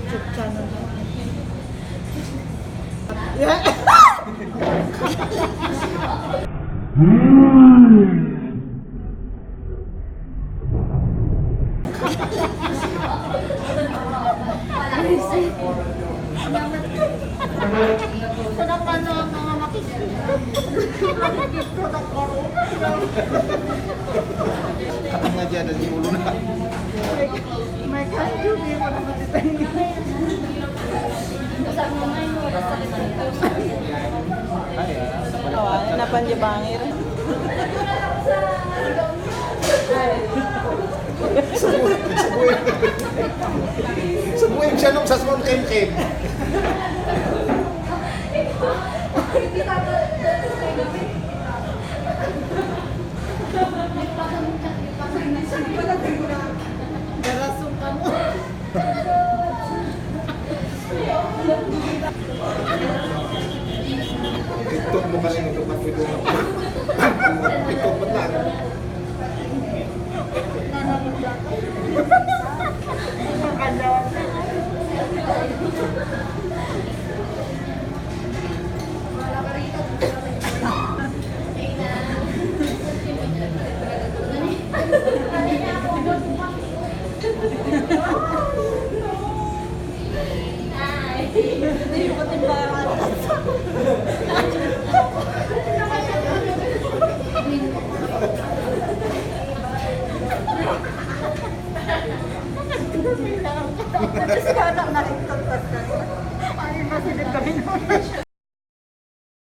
YouTube channel natin. Yeah. Sarap ano ang mga makikita. Makikita na ko. Katang nga dyan, ang ulo na. May kanjo, di mo na matitay. Napanjabangir. Sabuhin siya nung sa small kem-kem. Darasong ka mo. TikTok mo kasi nung kapag ito. TikTok mo lang.